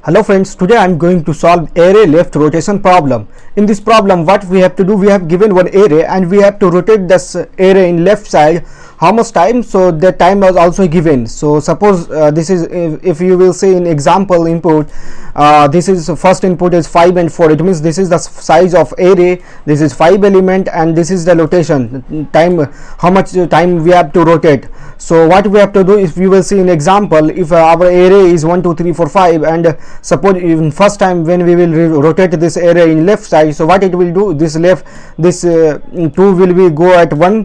Hello friends, today I am going to solve array left rotation problem. In this problem what we have to do, we have given one array and we have to rotate this array in left side. How much time? So the time was also given. So suppose this is, if you will see in example input, this is first input is 5 and 4. It means this is the size of array, this is 5 element and this is the rotation time, how much time we have to rotate. So what we have to do, if you will see in example, if our array is 1 2 3 4 5 and suppose in first time when we will rotate this array in left side, so what it will do, this 2 will be go at one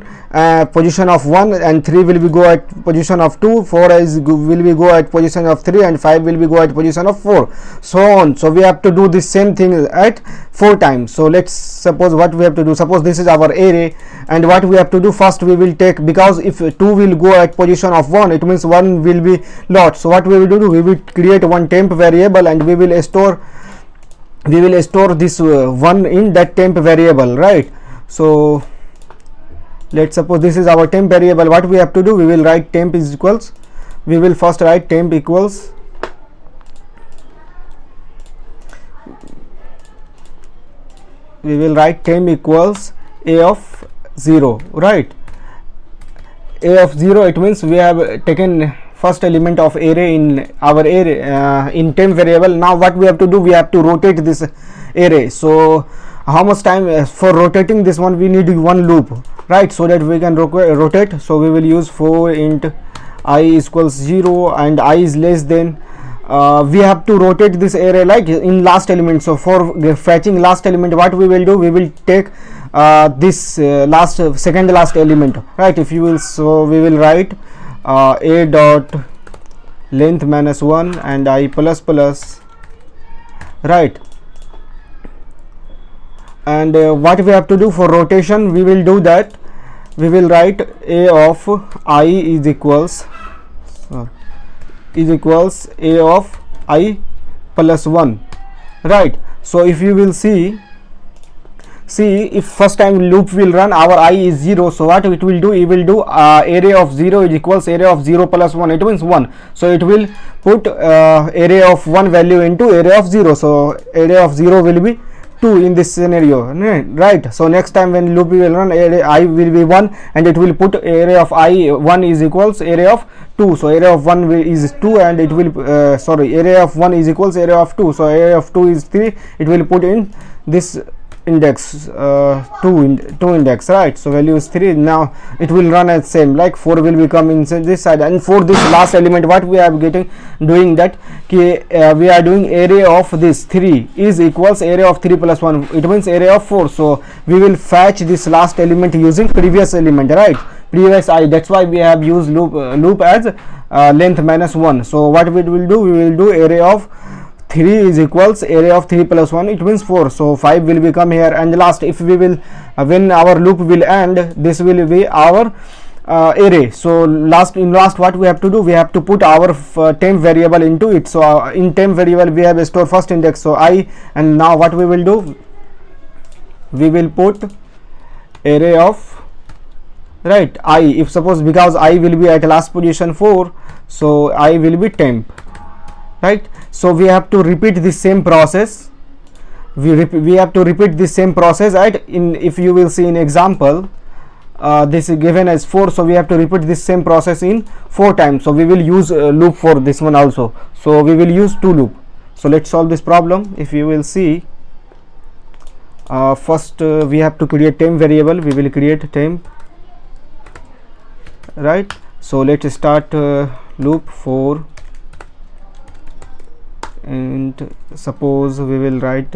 position of 1 and 3 will be go at position of 2, 4 will be go at position of 3 and 5 will be go at position of 4, so on. So we have to do the same thing at 4 times. So let's suppose what we have to do, suppose this is our array and what we have to do, first we will take, because if 2 will go at position of 1, it means 1 will be lost. So what we will do, we will create one temp variable and we will store this 1 in that temp variable, right? So let's suppose this is our temp variable. What we have to do, we will write temp is equals, we will first write temp equals we will write temp equals a of 0, right? A of 0, it means we have taken first element of array in our array in temp variable. Now what we have to do, we have to rotate this array. So how much time for rotating this one, we need one loop, right? So that we can rotate. So we will use for int I equals 0 and I is less than, we have to rotate this array like in last element. So for fetching last element, what we will do, we will take this second last element, right? If you will, so we will write a dot length minus 1 and I plus plus, right? And what we have to do for rotation, we will do that, we will write a of I is equals a of I plus 1, right? So if you will see if first time loop will run, our I is 0, so what it will do, it will do array of 0 is equals array of 0 plus 1, it means 1. So it will put array of 1 value into array of 0, so array of 0 will be 2 in this scenario, right? So next time when loop will run, array I will be 1 and it will put array of I 1 is equals array of 2, so array of 1 is 2 and it will array of 1 is equals array of 2, so array of 2 is 3, it will put in this index 2 index, right? So value is 3. Now it will run as same, like 4 will become in this side, and for this last element what we are doing that we are doing array of this 3 is equals array of 3 plus 1, it means array of 4. So we will fetch this last element using previous element, right? Previous I, that's why we have used loop as length minus 1. So what we will do, we will do array of 3 is equals array of 3 plus 1, it means 4, so 5 will become here, and last if we will when our loop will end, this will be our array. So last what we have to do, we have to put our temp variable into it. So in temp variable we have store first index, so I, and now what we will do, we will put array of, right, I, if suppose because I will be at last position 4, so I will be temp, right? So we have to repeat the same process, we have to repeat the same process, right? If you will see in example, this is given as 4, so we have to repeat this same process in 4 times. So we will use loop for this one also, so we will use 2 loop. So let's solve this problem. If you will see, first we have to create temp variable, we will create temp, right? So let's start loop for, and suppose we will write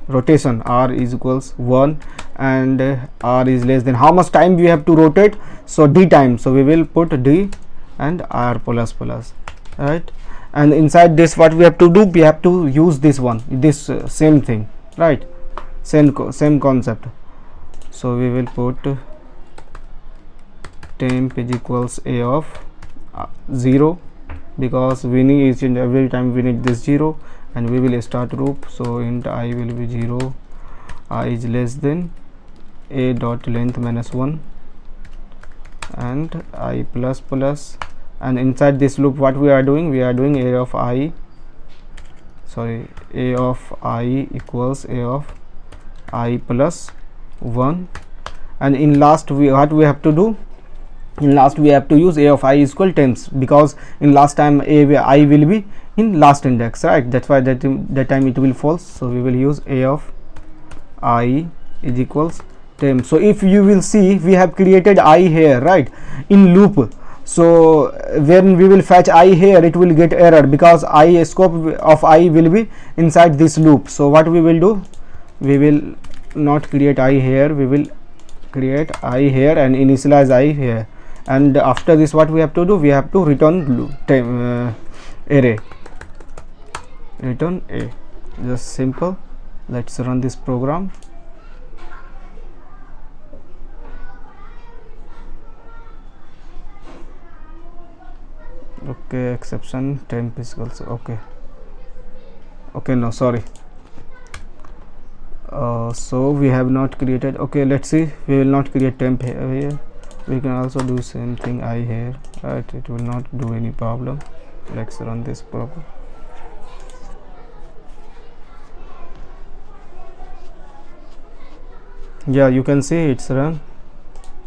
rotation r is equals 1 and r is less than, how much time we have to rotate, so d time, so we will put d and r plus plus, right? And inside this what we have to do, we have to use this one, this same thing, right? Same concept. So we will put temp is equals a of 0, because we need each and every time we need this 0, and we will start loop. So int I will be 0, I is less than a dot length minus 1 and I plus plus and inside this loop what we are doing, we are doing a of I equals a of I plus 1, and in last what we have to do, in last we have to use a of I is equal temps, because in last time I will be in last index, right? That's why that time it will false, so we will use a of I is equals temp. So if you will see, we have created I here, right, in loop. So when we will fetch I here, it will get error because I scope of I will be inside this loop. So what we will do, we will not create I here, we will create I here and initialize I here, and after this what we have to do, we have to return array, return a. Just simple. Let's run this program. Okay, exception temp is also okay. Okay, no, sorry. So we have not created. Okay, let's see, we will not create temp here. We can also do same thing I here, right? It will not do any problem. Let's run this program. Yeah, you can see it's run.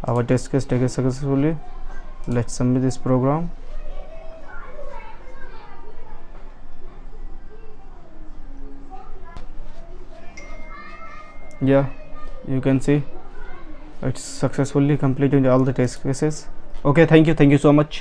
Our test case taken successfully. Let's submit this program. Yeah, you can see it's successfully completed all the test cases. Okay, thank you so much.